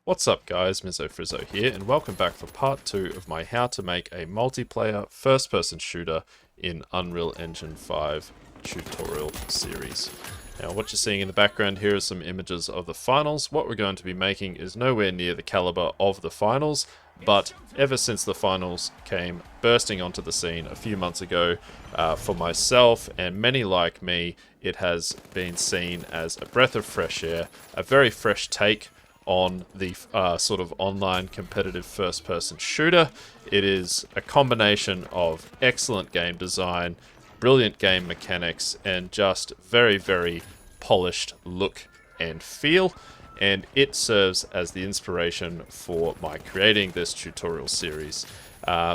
What's up guys, Mizzo Frizzo here, and welcome back for part 2 of my how to make a multiplayer first-person shooter in Unreal Engine 5 tutorial series. Now what you're seeing in the background here is some images of the finals. What we're going to be making is nowhere near the caliber of the finals, but ever since the finals came bursting onto the scene a few months ago, for myself and many like me, it has been seen as a breath of fresh air, a very fresh take on the sort of online competitive first-person shooter. It is a combination of excellent game design, brilliant game mechanics, and just very, very polished look and feel. And it serves as the inspiration for my creating this tutorial series.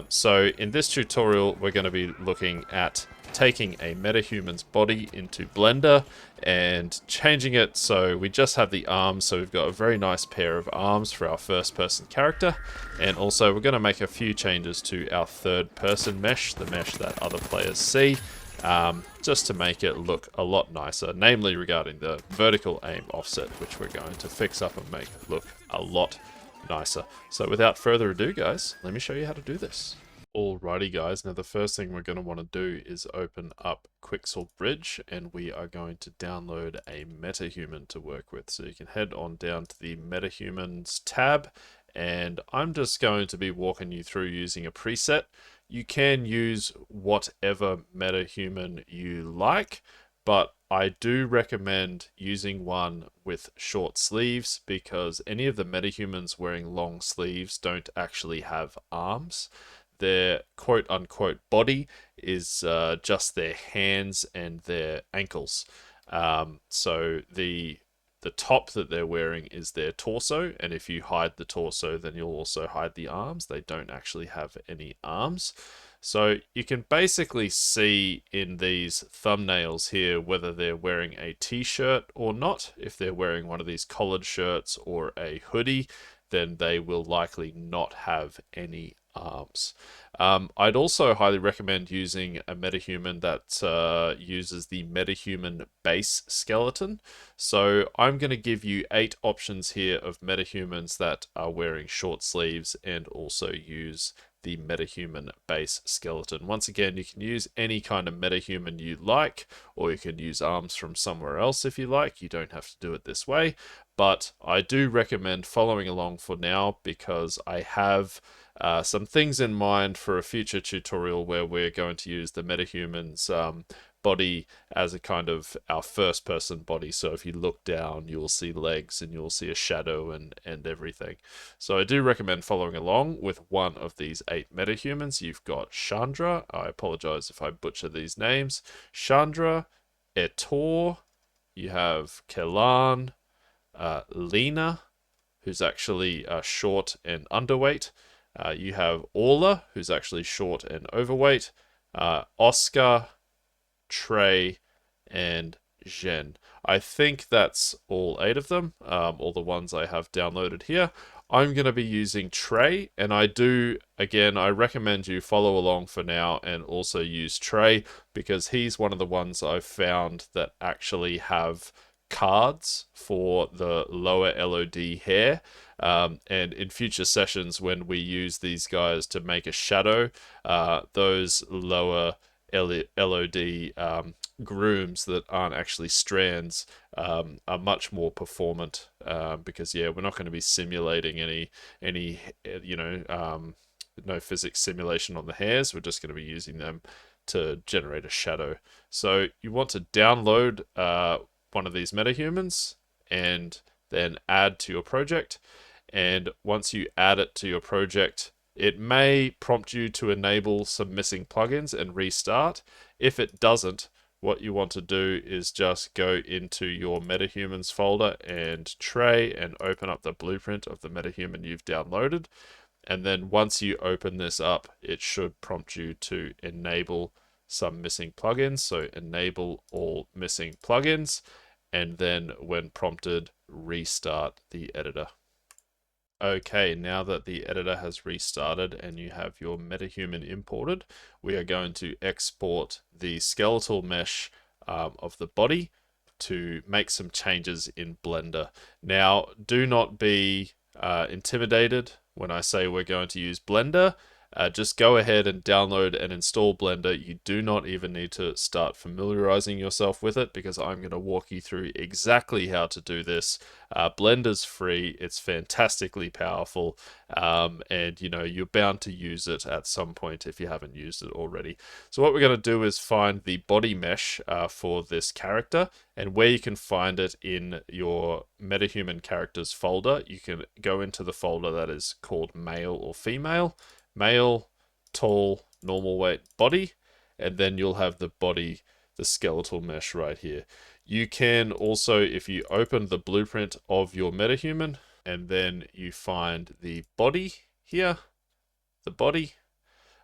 So in this tutorial, we're going to be looking at taking a metahuman's body into Blender and changing it so we just have the arms, so we've got a very nice pair of arms for our first person character, and also we're going to make a few changes to our third person mesh, the mesh that other players see, just to make it look a lot nicer, namely regarding the vertical aim offset, which we're going to fix up and make it look a lot nicer. So without further ado guys, let me show you how to do this. Alrighty guys, now the first thing we're going to want to do is open up Quixel Bridge, and we are going to download a Metahuman to work with. So you can head on down to the Metahumans tab, and I'm just going to be walking you through using a preset. You can use whatever Metahuman you like, but I do recommend using one with short sleeves because any of the Metahumans wearing long sleeves don't actually have arms. Their quote-unquote body is just their hands and their ankles. So the top that they're wearing is their torso, and if you hide the torso, then you'll also hide the arms. They don't actually have any arms. So you can basically see in these thumbnails here whether they're wearing a t-shirt or not. If they're wearing one of these collared shirts or a hoodie, then they will likely not have any arms. I'd also highly recommend using a metahuman that uses the metahuman base skeleton. So I'm going to give you 8 options here of metahumans that are wearing short sleeves and also use the metahuman base skeleton. Once again, you can use any kind of metahuman you like, or you can use arms from somewhere else if you like. You don't have to do it this way, but I do recommend following along for now because I have some things in mind for a future tutorial where we're going to use the metahuman's body as a kind of our first person body. So if you look down, you'll see legs and you'll see a shadow and everything. So I do recommend following along with one of these 8 metahumans. You've got Chandra, I apologize if I butcher these names, Chandra, Etor, you have Kelan, Lena, who's actually short and underweight. You have Orla, who's actually short and overweight, Oscar, Trey, and Jen. I think that's all 8 of them, all the ones I have downloaded here. I'm going to be using Trey, and I recommend you follow along for now and also use Trey because he's one of the ones I've found that actually have cards for the lower LOD hair, and in future sessions when we use these guys to make a shadow, those lower LOD grooms that aren't actually strands are much more performant, because we're not going to be simulating any no physics simulation on the hairs. We're just going to be using them to generate a shadow. So you want to download one of these metahumans and then add to your project, and once you add it to your project, it may prompt you to enable some missing plugins and restart. If it doesn't, what you want to do is just go into your metahumans folder and tray and open up the blueprint of the metahuman you've downloaded, and then once you open this up, it should prompt you to enable some missing plugins. So enable all missing plugins, and then when prompted, restart the editor. Okay, now that the editor has restarted and you have your metahuman imported, we are going to export the skeletal mesh of the body to make some changes in Blender. Now, do not be intimidated when I say we're going to use Blender, just go ahead and download and install Blender. You do not even need to start familiarizing yourself with it, because I'm going to walk you through exactly how to do this. Blender's free, it's fantastically powerful, and you're bound to use it at some point if you haven't used it already. So what we're going to do is find the body mesh for this character, and where you can find it in your Metahuman characters folder, you can go into the folder that is called male or female. Male, tall, normal weight, body, and then you'll have the body, the skeletal mesh right here. You can also, if you open the blueprint of your Metahuman, and then you find the body here, the body,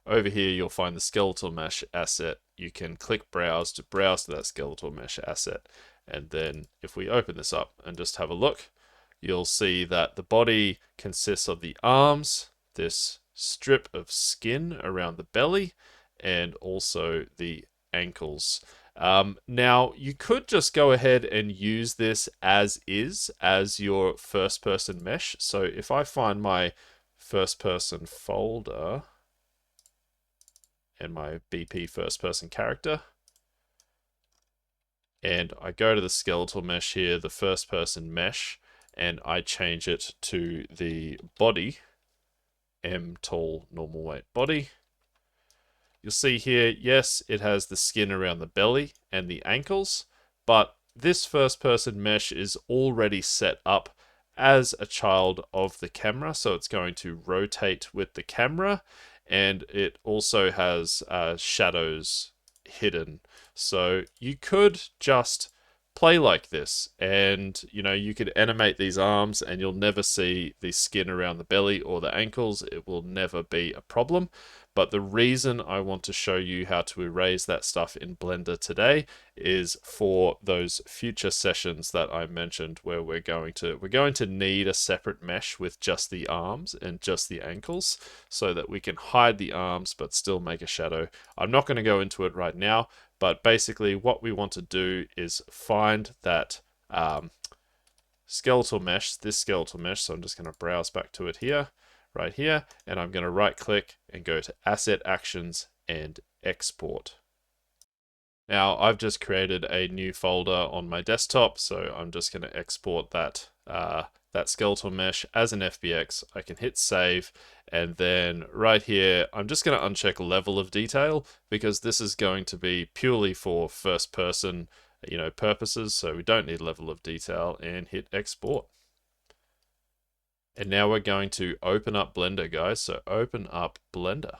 over here you'll find the skeletal mesh asset. You can click browse to browse to that skeletal mesh asset. And then if we open this up and just have a look, you'll see that the body consists of the arms, this strip of skin around the belly, and also the ankles. Now, you could just go ahead and use this as is, as your first person mesh. So if I find my first person folder and my BP first person character, and I go to the skeletal mesh here, the first person mesh, and I change it to the body, M tall normal weight body. You'll see here, yes, it has the skin around the belly and the ankles, but this first person mesh is already set up as a child of the camera, so it's going to rotate with the camera, and it also has shadows hidden. So you could just play like this, and you could animate these arms and you'll never see the skin around the belly or the ankles. It will never be a problem. But the reason I want to show you how to erase that stuff in Blender today is for those future sessions that I mentioned, where we're going to need a separate mesh with just the arms and just the ankles, so that we can hide the arms but still make a shadow. I'm not going to go into it right now, but basically what we want to do is find that skeletal mesh, this skeletal mesh. So I'm just going to browse back to it here, right here, and I'm going to right click and go to Asset Actions and Export. Now I've just created a new folder on my desktop, so I'm just going to export that that skeletal mesh as an FBX. I can hit save, and then right here I'm just going to uncheck level of detail, because this is going to be purely for first person purposes, so we don't need level of detail, and hit export. And now we're going to open up Blender, guys. So open up Blender.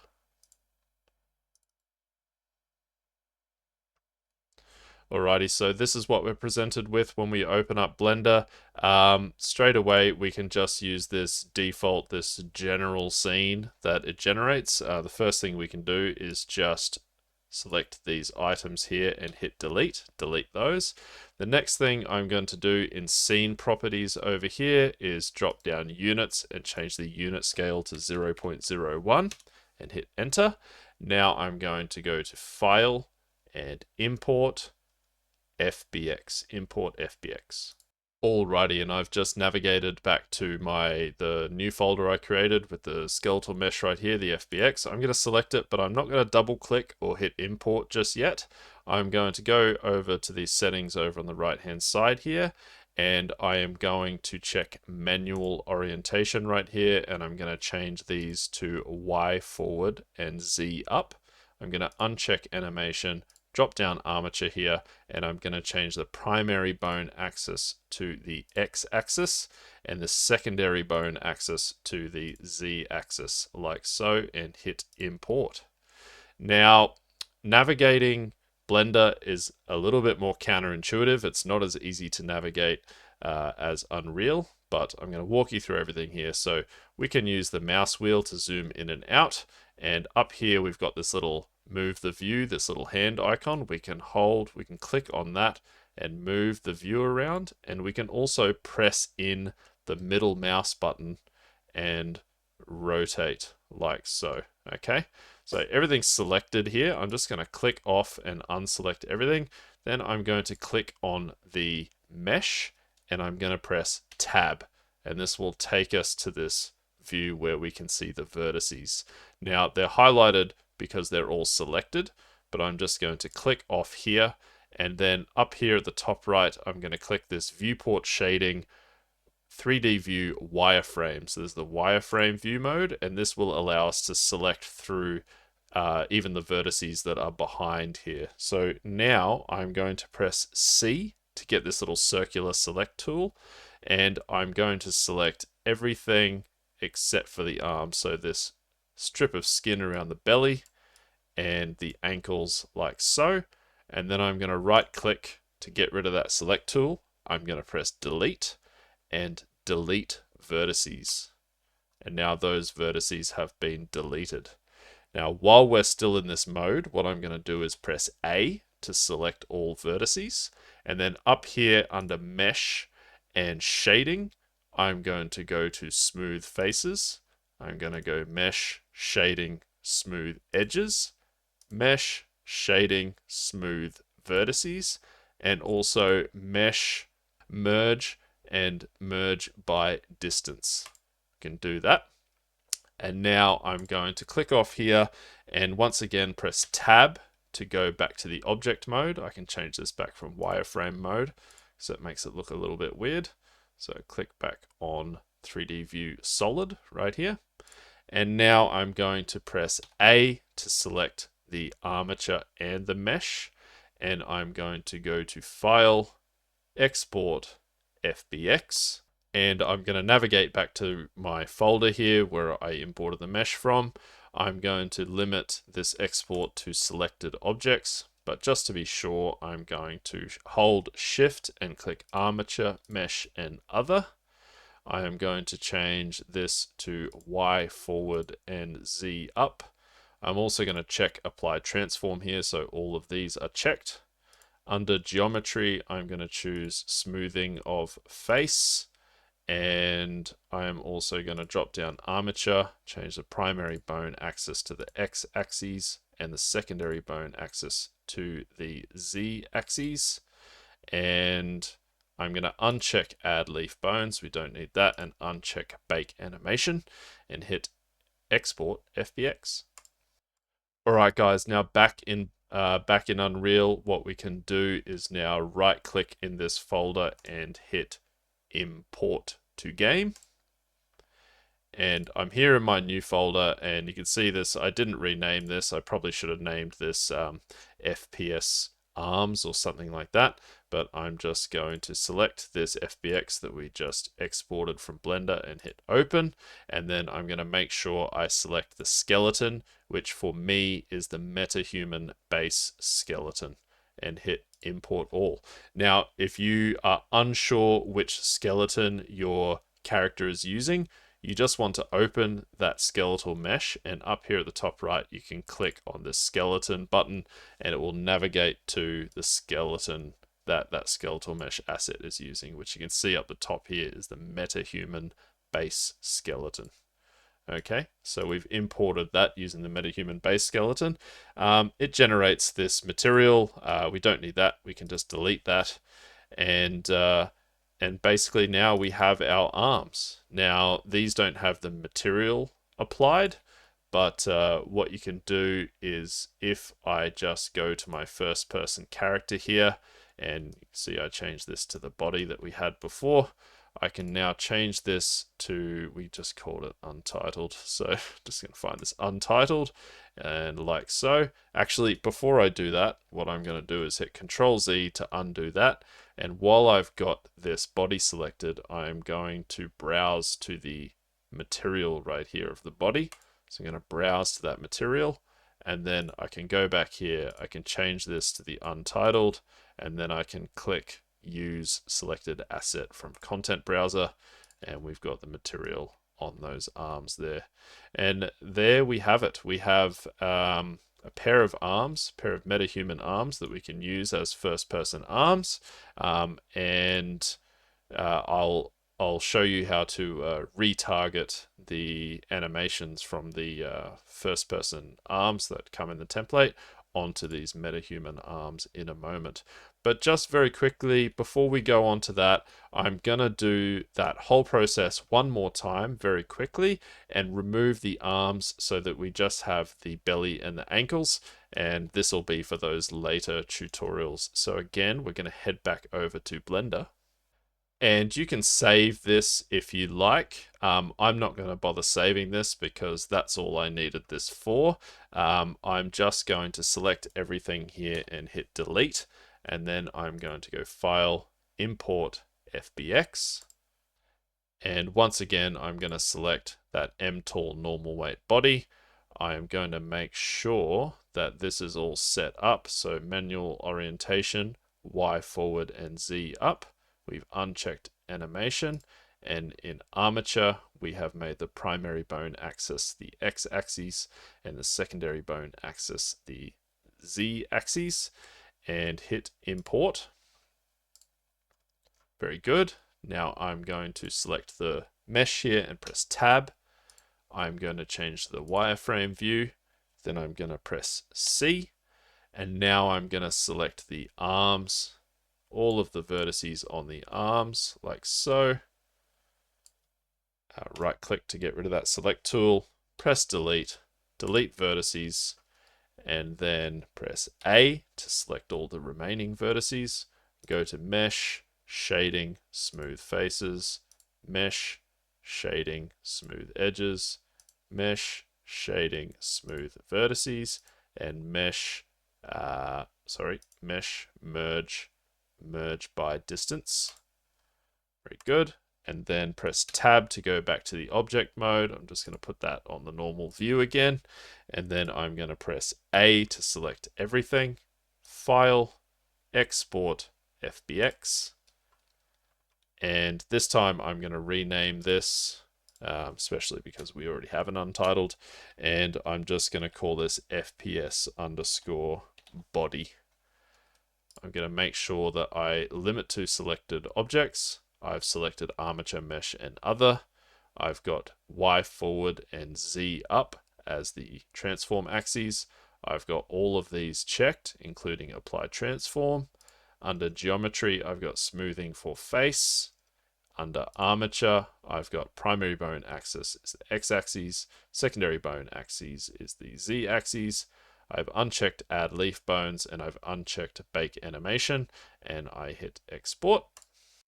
Alrighty, so this is what we're presented with when we open up Blender. Straight away, we can just use this default, this general scene that it generates. The first thing we can do is just select these items here and hit delete those. The next thing I'm going to do in scene properties over here is drop down units and change the unit scale to 0.01 and hit enter. Now I'm going to go to file and import FBX, import FBX. Alrighty, and I've just navigated back to the new folder I created with the skeletal mesh right here, the FBX. I'm going to select it, but I'm not going to double click or hit import just yet. I'm going to go over to these settings over on the right hand side here, and I am going to check manual orientation right here, and I'm going to change these to Y forward and Z up. I'm going to uncheck animation, drop down armature here, and I'm going to change the primary bone axis to the X axis and the secondary bone axis to the Z axis, like so, and hit import. Now, navigating Blender is a little bit more counterintuitive. It's not as easy to navigate as Unreal, but I'm going to walk you through everything here. So we can use the mouse wheel to zoom in and out, and up here we've got this little move the view, this little hand icon. We can click on that and move the view around, and we can also press in the middle mouse button and rotate like so. Okay, so everything's selected here. I'm just going to click off and unselect everything. Then I'm going to click on the mesh and I'm going to press tab. and this will take us to this view where we can see the vertices. Now they're highlighted because they're all selected, but I'm just going to click off here, and then up here at the top right, I'm going to click this viewport shading 3D view wireframe. So there's the wireframe view mode, and this will allow us to select through even the vertices that are behind here. So now I'm going to press C to get this little circular select tool, and I'm going to select everything except for the arms. So this strip of skin around the belly and the ankles like so. And then I'm going to right click to get rid of that select tool. I'm going to press delete and delete vertices. And now those vertices have been deleted. Now, while we're still in this mode, what I'm going to do is press A to select all vertices. And then up here under mesh and shading, I'm going to go to smooth faces. I'm going to go mesh, shading, smooth edges, mesh, shading, smooth vertices, and also mesh, merge, and merge by distance. You can do that. And now I'm going to click off here and once again press tab to go back to the object mode. I can change this back from wireframe mode so it makes it look a little bit weird. So click back on 3D view solid right here. And now I'm going to press A to select the armature and the mesh. And I'm going to go to File, Export, FBX. And I'm going to navigate back to my folder here where I imported the mesh from. I'm going to limit this export to selected objects, but just to be sure, I'm going to hold Shift and click Armature, Mesh, and Other. I am going to change this to Y forward and Z up. I'm also going to check Apply Transform here, so all of these are checked. Under Geometry, I'm going to choose Smoothing of Face. And I am also going to drop down armature, change the primary bone axis to the X axis and the secondary bone axis to the Z axis. And I'm going to uncheck add leaf bones. We don't need that. And uncheck bake animation and hit export FBX. All right, guys, now back in Unreal, what we can do is now right click in this folder and hit import to game. And I'm here in my new folder, and you can see this. I didn't rename this. I probably should have named this FPS arms or something like that, but I'm just going to select this FBX that we just exported from Blender and hit open. And then I'm going to make sure I select the skeleton, which for me is the Metahuman base skeleton, and hit import all. Now, if you are unsure which skeleton your character is using, you just want to open that skeletal mesh, and up here at the top right, you can click on the skeleton button and it will navigate to the skeleton that skeletal mesh asset is using, which you can see up the top here is the Metahuman base skeleton. Okay, so we've imported that using the Metahuman base skeleton. It generates this material. We don't need that. We can just delete that. And basically now we have our arms. Now, these don't have the material applied, but what you can do is if I just go to my first person character here, and you can see I changed this to the body that we had before, I can now change this to, we just called it untitled. So just going to find this untitled and like so. Actually, before I do that, what I'm going to do is hit Control Z to undo that. And while I've got this body selected, I'm going to browse to the material right here of the body. So I'm going to browse to that material, and then I can go back here. I can change this to the untitled, and then I can click use selected asset from content browser, and we've got the material on those arms there. And there we have it. We have a pair of arms, pair of metahuman arms that we can use as first person arms. And I'll show you how to retarget the animations from the first person arms that come in the template onto these metahuman arms in a moment. But just very quickly, before we go on to that, I'm going to do that whole process one more time very quickly and remove the arms so that we just have the belly and the ankles. And this will be for those later tutorials. So again, we're going to head back over to Blender. And you can save this if you like. I'm not going to bother saving this because that's all I needed this for. I'm just going to select everything here and hit delete. And then I'm going to go File, Import FBX. And once again, I'm going to select that M-Tall normal weight body. I am going to make sure that this is all set up. So manual orientation, Y forward and Z up. We've unchecked animation, and in armature, we have made the primary bone axis the X-axis and the secondary bone axis the Z-axis, and hit import. Very good. Now I'm going to select the mesh here and press tab. I'm going to change the wireframe view. Then I'm going to press C. And now I'm going to select the arms, all of the vertices on the arms, like so. Right click to get rid of that select tool. Press delete, delete vertices, and then press A to select all the remaining vertices. Go to mesh, shading, smooth faces, mesh, shading, smooth edges, mesh, shading, smooth vertices, and mesh, mesh, merge by distance. Very good. And then press tab to go back to the object mode. I'm just going to put that on the normal view again. And then I'm going to press A to select everything. File, Export, FBX. And this time I'm going to rename this, especially because we already have an untitled. And I'm just going to call this FPS underscore body. I'm going to make sure that I limit to selected objects. I've selected armature, mesh, and other. I've got Y forward and Z up as the transform axes. I've got all of these checked, including apply transform. Under geometry, I've got smoothing for face. Under armature, I've got primary bone axis is the x-axis, secondary bone axis is the z-axis. I've unchecked add leaf bones and I've unchecked bake animation, and I hit export.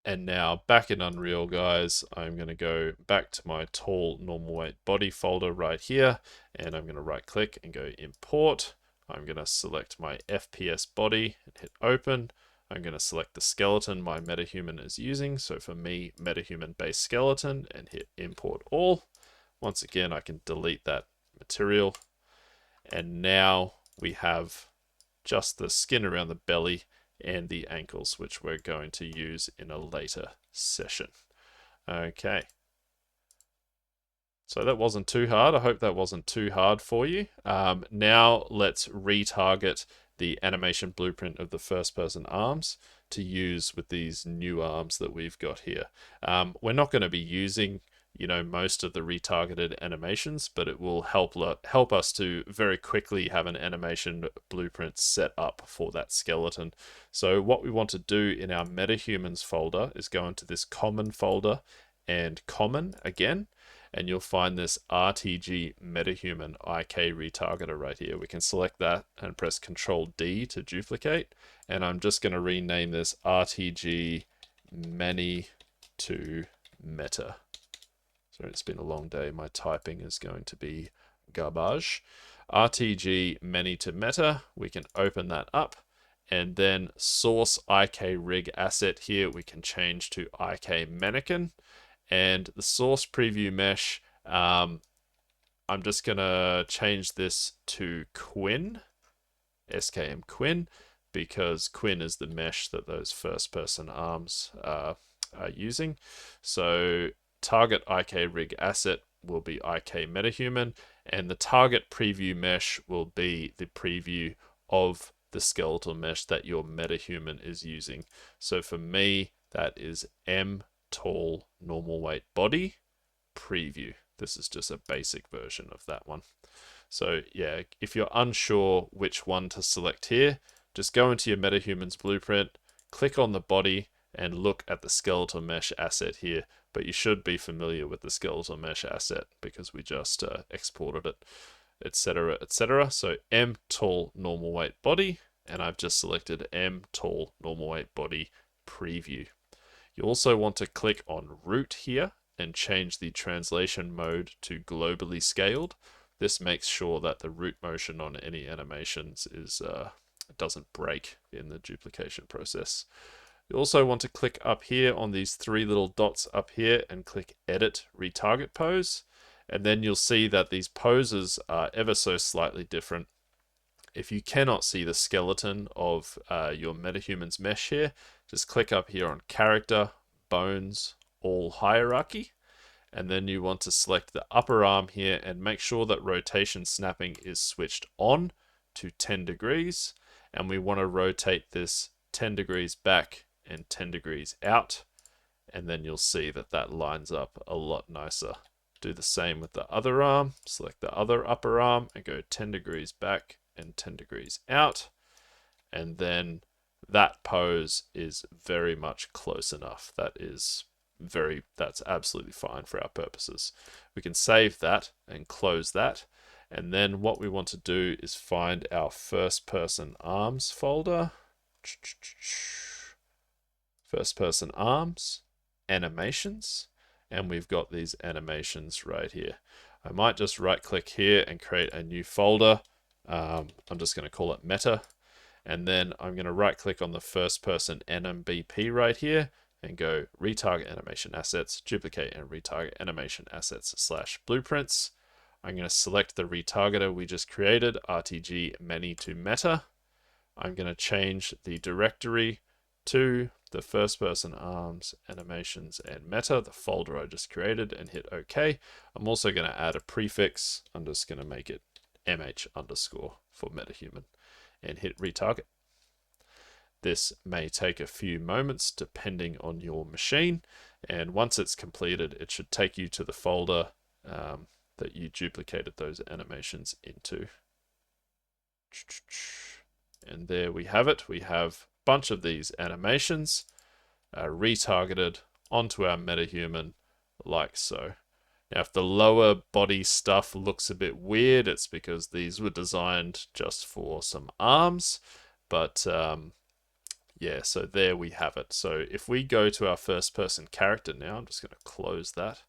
And now back in Unreal, guys, I'm going to go back to my tall normal weight body folder right here, and I'm going to right click and go import. I'm going to select my FPS body and hit open. I'm going to select the skeleton my metahuman is using. So for me, metahuman base skeleton, and hit import all. Once again, I can delete that material. And now we have just the skin around the belly and the ankles, which we're going to use in a later session. Okay. So that wasn't too hard. I hope that wasn't too hard for you. Now let's retarget the animation blueprint of the first person arms to use with these new arms that we've got here. We're not going to be using most of the retargeted animations, but it will help us to very quickly have an animation blueprint set up for that skeleton. So what we want to do in our metahumans folder is go into this common folder and common again, and you'll find this RTG metahuman IK retargeter right here. We can select that and press Control D to duplicate, and I'm just going to rename this RTG many to meta. It's been a long day. My typing is going to be garbage. RTG many to meta. We can open that up, and then source IK rig asset here we can change to IK mannequin, and the source preview mesh. I'm just gonna change this to Quinn, SKM Quinn, because Quinn is the mesh that those first person arms are using. So target IK rig asset will be IK metahuman, and the target preview mesh will be the preview of the skeletal mesh that your metahuman is using. So for me, that is M tall normal weight body preview. This is just a basic version of that one. So yeah, if you're unsure which one to select here, just go into your Metahuman's blueprint, click on the body, and look at the skeletal mesh asset here. But you should be familiar with the skeletal mesh asset because we just exported it, etc., etc. So M tall normal weight body, and I've just selected M tall normal weight body preview. You also want to click on root here and change the translation mode to globally scaled. This makes sure that the root motion on any animations doesn't break in the duplication process. You also want to click up here on these three little dots up here and click edit retarget pose. And then you'll see that these poses are ever so slightly different. If you cannot see the skeleton of your Metahuman's mesh here, just click up here on character, bones, all hierarchy. And then you want to select the upper arm here and make sure that rotation snapping is switched on to 10 degrees. And we want to rotate this 10 degrees back and 10 degrees out. And then you'll see that that lines up a lot nicer. Do the same with the other arm. Select the other upper arm and go 10 degrees back and 10 degrees out. And then that pose is very much close enough. That's absolutely fine for our purposes. We can save that and close that. And then what we want to do is find our first person arms folder. First person arms, animations, and we've got these animations right here. I might just right click here and create a new folder. I'm just going to call it meta. And then I'm going to right click on the first person NMBP right here and go retarget animation assets, duplicate and retarget animation assets / blueprints. I'm going to select the retargeter we just created, RTG many to meta. I'm going to change the directory to the first person arms, animations, and meta, the folder I just created, and hit OK. I'm also going to add a prefix. I'm just going to make it mh underscore for Metahuman and hit retarget. This may take a few moments depending on your machine, and once it's completed, it should take you to the folder that you duplicated those animations into. And there we have it. We have a bunch of these animations retargeted onto our Metahuman like so. Now, if the lower body stuff looks a bit weird, it's because these were designed just for some arms. But yeah, so there we have it. So if we go to our first person character now, I'm just going to close that.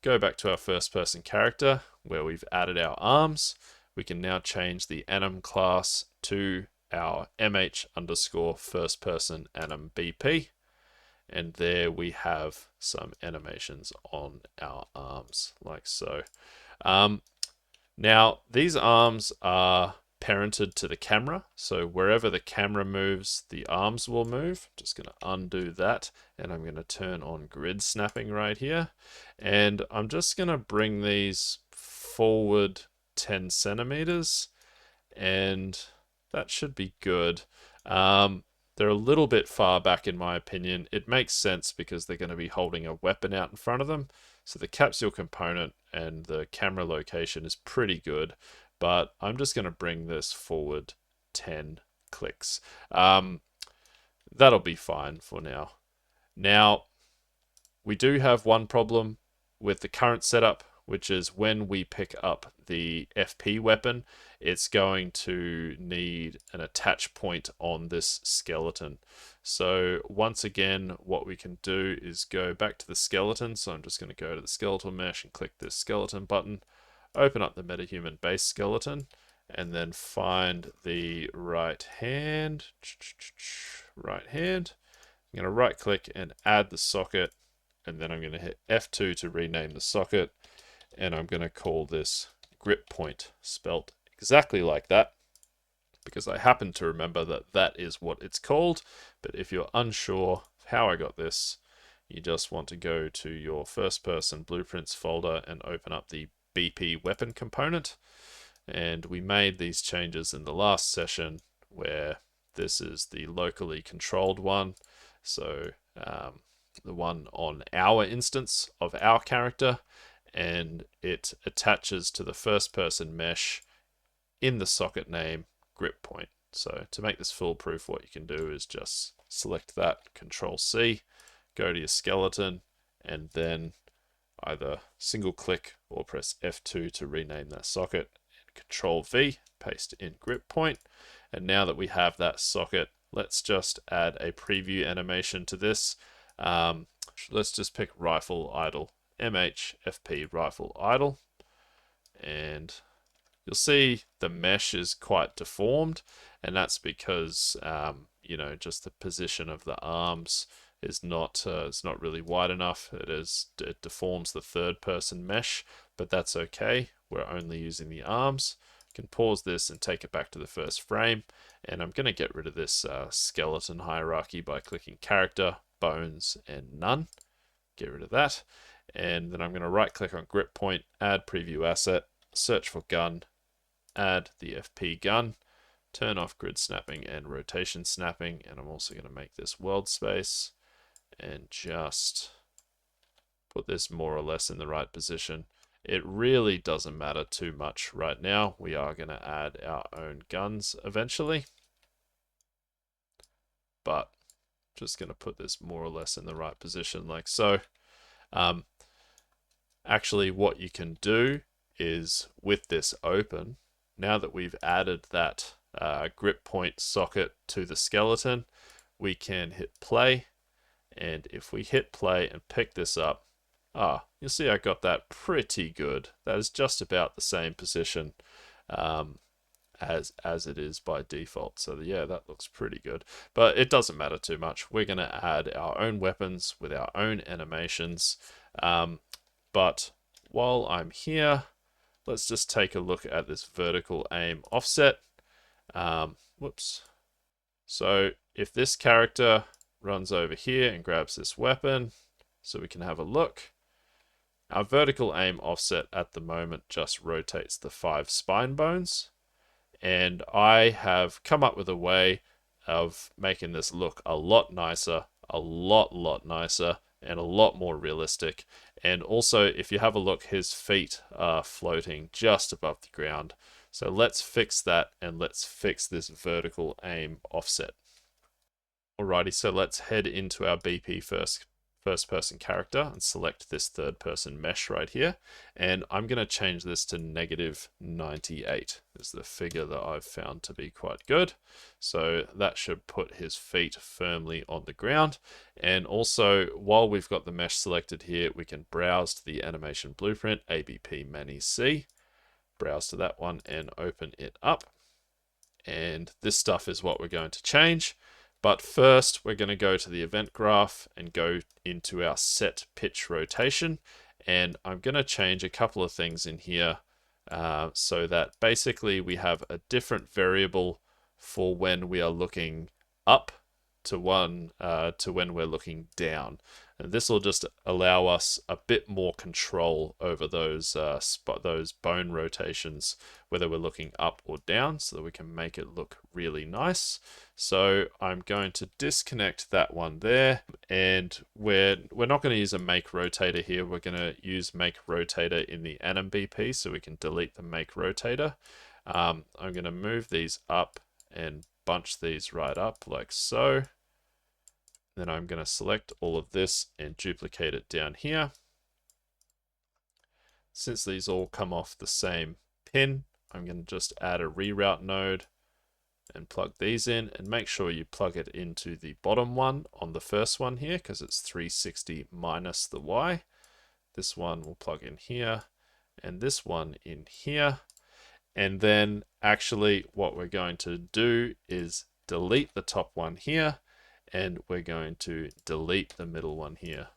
Go back to our first person character where we've added our arms. We can now change the anim class to our mh underscore first person anim BP. And there we have some animations on our arms like so. Now these arms are parented to the camera, so wherever the camera moves, the arms will move. I'm just going to undo that, and I'm going to turn on grid snapping right here, and I'm just going to bring these forward 10 centimeters, and that should be good. They're a little bit far back in my opinion. It makes sense because they're going to be holding a weapon out in front of them. So the capsule component and the camera location is pretty good, but I'm just going to bring this forward 10 clicks. That'll be fine for now. Now, we do have one problem with the current setup, which is when we pick up the FP weapon, it's going to need an attach point on this skeleton. So once again, what we can do is go back to the skeleton. So I'm just going to go to the skeletal mesh and click this skeleton button, open up the Metahuman base skeleton, and then find the right hand. I'm going to right click and add the socket, and then I'm going to hit F2 to rename the socket. And I'm going to call this grip point, spelt exactly like that, because I happen to remember that that is what it's called. But if you're unsure of how I got this, you just want to go to your first person blueprints folder and open up the BP weapon component. And we made these changes in the last session where this is the locally controlled one. So the one on our instance of our character. and it attaches to the first person mesh in the socket name grip point. So to make this foolproof, what you can do is just select that, Control C, go to your skeleton, and then either single click or press F2 to rename that socket, and Control V, paste in grip point. And now that we have that socket, let's just add a preview animation to this. Let's just pick rifle idle, MHFP rifle idle, and you'll see the mesh is quite deformed, and that's because you know, just the position of the arms is not it's not really wide enough. It deforms the third person mesh, but that's okay. We're only using the arms. You can pause this and take it back to the first frame, and I'm going to get rid of this skeleton hierarchy by clicking character, bones, and none. Get rid of that, and then I'm going to right click on grip point, add preview asset, search for gun, add the FP gun, turn off grid snapping and rotation snapping, and I'm also going to make this world space and just put this more or less in the right position. It really doesn't matter too much right now. We are going to add our own guns eventually, but just going to put this more or less in the right position like so. Actually, what you can do is with this open, now that we've added that grip point socket to the skeleton, we can hit play. And if we hit play and pick this up, you'll see I got that pretty good. That is just about the same position as it is by default. So yeah, that looks pretty good. But it doesn't matter too much. We're going to add our own weapons with our own animations. But while I'm here, let's just take a look at this vertical aim offset. Whoops. So if this character runs over here and grabs this weapon, so we can have a look, our vertical aim offset at the moment just rotates the 5 spine bones. And I have come up with a way of making this look a lot nicer, a lot nicer, and a lot more realistic. And also, if you have a look, his feet are floating just above the ground. So let's fix that, and let's fix this vertical aim offset. Alrighty, so let's head into our BP first person character and select this third person mesh right here. And I'm going to change this to -98 is the figure that I've found to be quite good. So that should put his feet firmly on the ground. And also, while we've got the mesh selected here, we can browse to the animation blueprint, ABP Mani C, browse to that one and open it up. And this stuff is what we're going to change. But first, we're going to go to the event graph and go into our set pitch rotation. And I'm going to change a couple of things in here so that basically we have a different variable for when we are looking up to when we're looking down. And this will just allow us a bit more control over those bone rotations, whether we're looking up or down, so that we can make it look really nice. So I'm going to disconnect that one there, and we're not going to use a make rotator here. We're going to use make rotator in the anim BP, so we can delete the make rotator. I'm going to move these up and bunch these right up like so. Then I'm going to select all of this and duplicate it down here. Since these all come off the same pin, I'm going to just add a reroute node and plug these in, and make sure you plug it into the bottom one on the first one here, because it's 360 minus the Y. This one will plug in here, and this one in here. And then actually what we're going to do is delete the top one here, and we're going to delete the middle one here.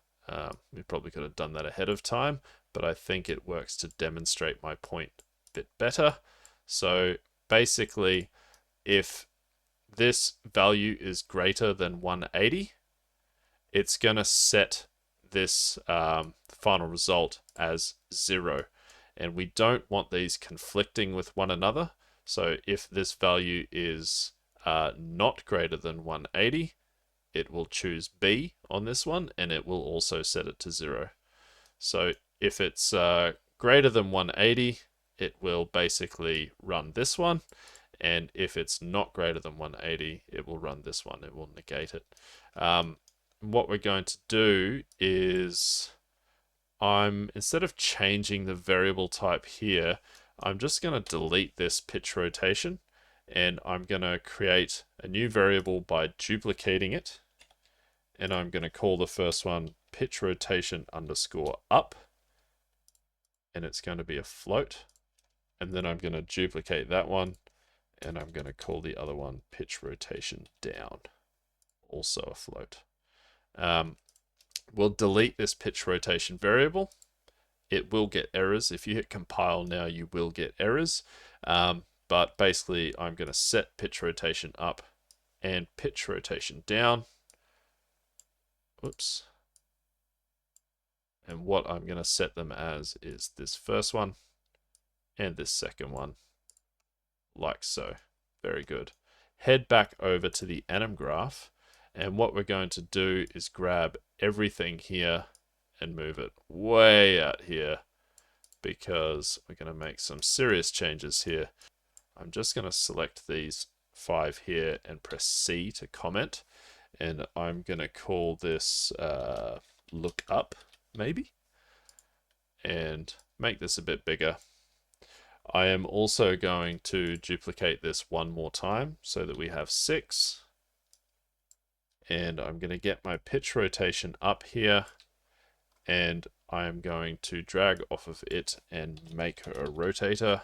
We probably could have done that ahead of time, but I think it works to demonstrate my point a bit better. So basically, if this value is greater than 180, it's going to set this final result as 0. And we don't want these conflicting with one another. So if this value is not greater than 180, it will choose B on this one, and it will also set it to 0. So if it's greater than 180, it will basically run this one. And if it's not greater than 180, it will run this one. It will negate it. What we're going to do is instead of changing the variable type here, I'm just going to delete this pitch rotation, and I'm going to create a new variable by duplicating it. And I'm going to call the first one pitch rotation underscore up, and it's going to be a float. And then I'm going to duplicate that one, and I'm going to call the other one pitch rotation down, also a float. We'll delete this pitch rotation variable. It will get errors. If you hit compile now, you will get errors. But basically, I'm going to set pitch rotation up and pitch rotation down. Oops. And what I'm going to set them as is this first one and this second one, like so. Very good. Head back over to the anim graph, and what we're going to do is grab everything here and move it way out here, because we're going to make some serious changes here. I'm just going to select these 5 here and press C to comment, and I'm going to call this look up, maybe, and make this a bit bigger. I am also going to duplicate this one more time so that we have 6. And I'm going to get my pitch rotation up here, and I'm going to drag off of it and make her a rotator.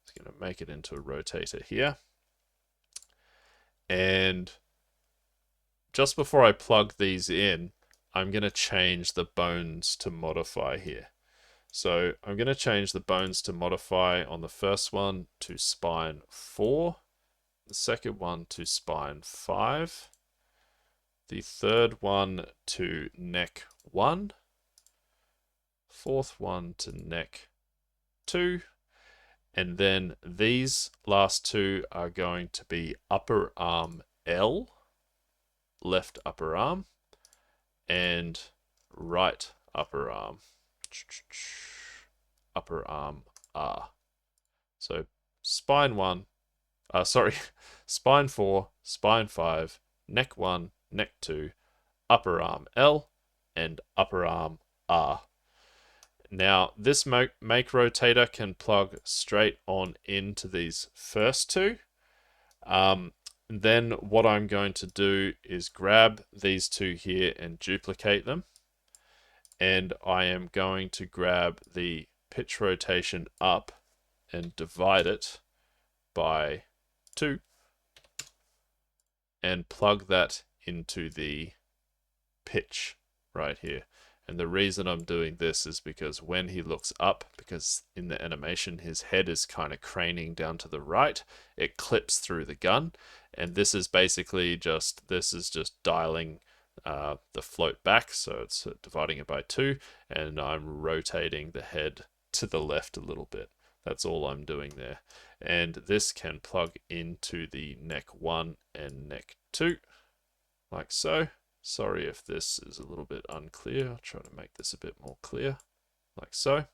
It's going to make it into a rotator here. And just before I plug these in, I'm going to change the bones to modify here. So I'm going to change the bones to modify on the first one to spine 4, the second one to spine 5, the third one to neck 1, fourth one to neck 2, and then these last 2 are going to be upper arm L, left upper arm, and right upper arm, upper arm R. So spine 4, spine 5, neck 1, neck 2, upper arm L, and upper arm R. Now, this make rotator can plug straight on into these first 2. Then what I'm going to do is grab these 2 here and duplicate them. And I am going to grab the pitch rotation up and divide it by 2 and plug that into the pitch right here. And the reason I'm doing this is because when he looks up, because in the animation his head is kind of craning down to the right, it clips through the gun. And this is basically just dialing the float back, so it's dividing it by 2, and I'm rotating the head to the left a little bit. That's all I'm doing there. And this can plug into the neck 1 and neck 2, like so. Sorry if this is a little bit unclear. I'll try to make this a bit more clear, like so.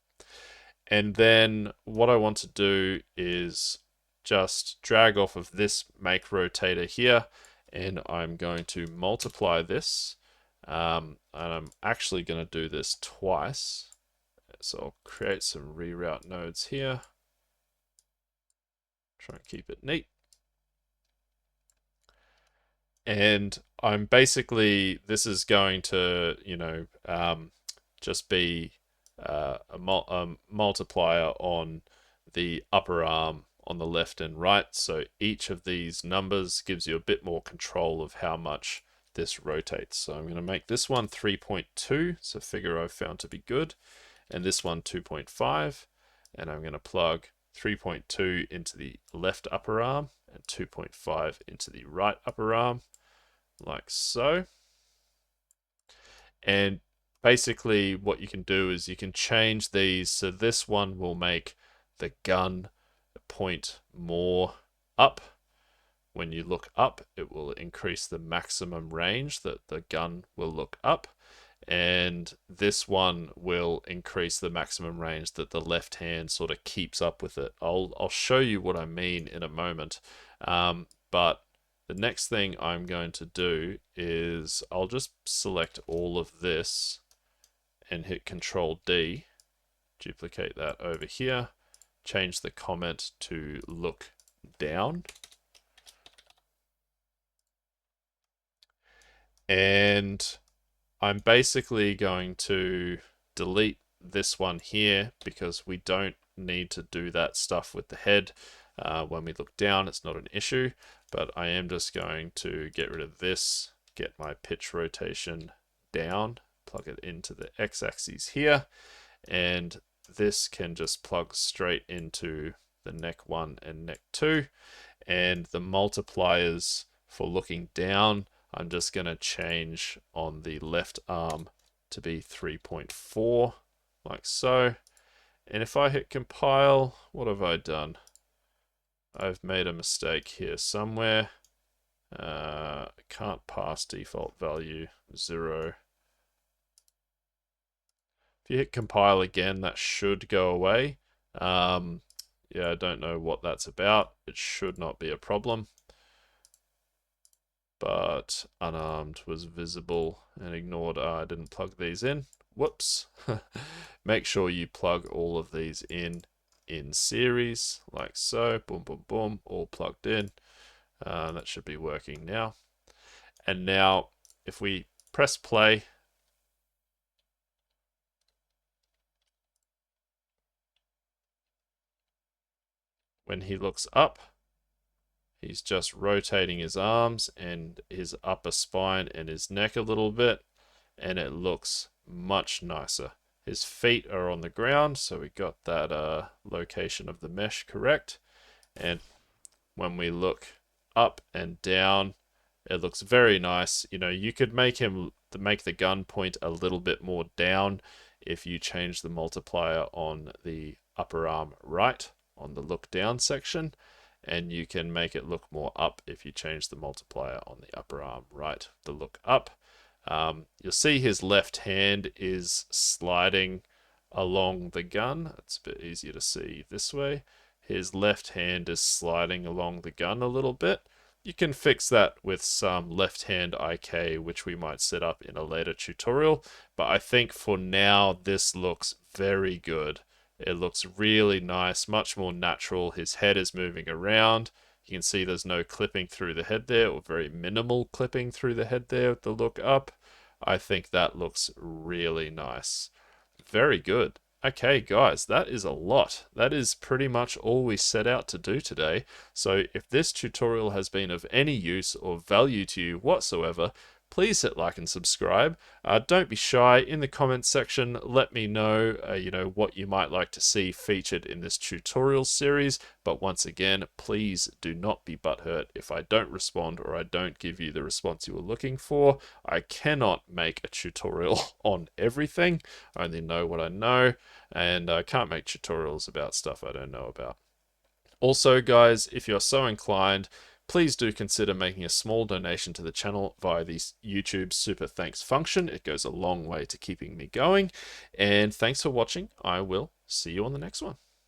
And then what I want to do is just drag off of this make rotator here, and I'm going to multiply this. And I'm actually going to do this twice. So I'll create some reroute nodes here. Try and keep it neat. And I'm basically, this is going to, just be a multiplier on the upper arm on the left and right. So each of these numbers gives you a bit more control of how much this rotates. So I'm going to make this one 3.2. It's a figure I've found to be good. And this one 2.5. And I'm going to plug 3.2 into the left upper arm and 2.5 into the right upper arm, like so. And basically what you can do is you can change these. So this one will make the gun point more up. When you look up, it will increase the maximum range that the gun will look up. and this one will increase the maximum range that the left hand sort of keeps up with it. I'll show you what I mean in a moment, but the next thing I'm going to do is I'll just select all of this and hit Control D, duplicate that over here, change the comment to look down, and I'm basically going to delete this one here because we don't need to do that stuff with the head. When we look down, it's not an issue, but I am just going to get rid of this, get my pitch rotation down, plug it into the x-axis here, and this can just plug straight into the neck 1 and neck 2, and the multipliers for looking down, I'm just going to change on the left arm to be 3.4, like so. And if I hit compile, what have I done? I've made a mistake here somewhere. Can't pass default value 0. If you hit compile again, that should go away. Yeah, I don't know what that's about. It should not be a problem. But unarmed was visible and ignored. I didn't plug these in. Whoops. Make sure you plug all of these in series, like so. Boom, boom, boom, all plugged in. That should be working now. And now, if we press play, when he looks up, he's just rotating his arms and his upper spine and his neck a little bit, and it looks much nicer. His feet are on the ground, so we got that location of the mesh correct. And when we look up and down, it looks very nice. You know, you could make the gun point a little bit more down if you change the multiplier on the upper arm right on the look down section, and you can make it look more up if you change the multiplier on the upper arm right, the look up. You'll see his left hand is sliding along the gun. It's a bit easier to see this way. His left hand is sliding along the gun a little bit. You can fix that with some left hand IK, which we might set up in a later tutorial, but I think for now this looks very good. It looks really nice, much more natural. His head is moving around. You can see there's no clipping through the head there, or very minimal clipping through the head there with the look up. I think that looks really nice. Very good. Okay, guys, that is a lot. That is pretty much all we set out to do today. So if this tutorial has been of any use or value to you whatsoever, please hit like and subscribe. Don't be shy. In the comments section, let me know, what you might like to see featured in this tutorial series. But once again, please do not be butthurt if I don't respond or I don't give you the response you were looking for. I cannot make a tutorial on everything. I only know what I know, and I can't make tutorials about stuff I don't know about. Also, guys, if you're so inclined, please do consider making a small donation to the channel via the YouTube Super Thanks function. It goes a long way to keeping me going. And thanks for watching. I will see you on the next one.